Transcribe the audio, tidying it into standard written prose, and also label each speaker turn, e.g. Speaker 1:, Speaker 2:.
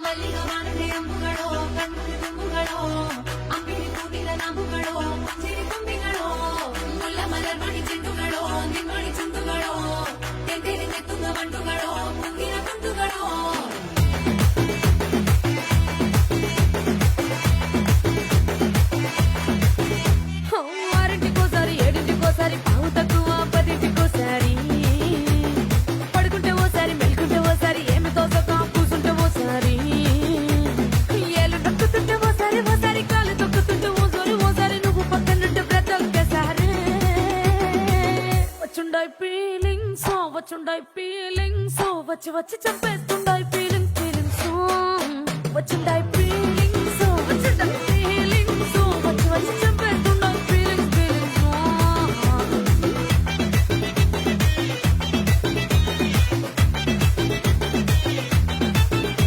Speaker 1: ಮಲ್ಲಿಗ ಮಾನದೆ ಅಂಬುಗಳೋ ಕಣ್ಣು ತುಂಬುಗಳೋ ಅಂಬಿಳಿ ಕೂಡಿದ ನಾಮುಗಳೋ ಸಿರಿ ತುಂಬಿಗಳೋ ಮುಲ್ಲ ಮಲರ್ ಮಣಿ ಚೆಂಡುಗಳೋ ನಿಮ್ಮಣಿ ಚುಂಡುಗಳೋ ತೆಂಡೆಲಿ ತೆತ್ತುಂಗ ಬಂಡುಗಳೋ ಮುಂದಿನ ಗುಂಡುಗಳೋ ఆరింటికోసారి ఏడింటికోసారి పావు తక్కువ పదింటికోసారి పడుకుంటే ఓసారి మెలుకుంటే ఓసారి ఏమి తోసక కూసుంటే ఓసారి ఏలు నొక్కుతుంటే ఓసారి ఓసారి కాలు తొక్కుతుంటే ఓసారి నువ్వు పక్కనుంటే బ్రతొక్కసారి వచ్చుండాయి ఫీలింగ్స్ వచ్చి వచ్చి చంపేసి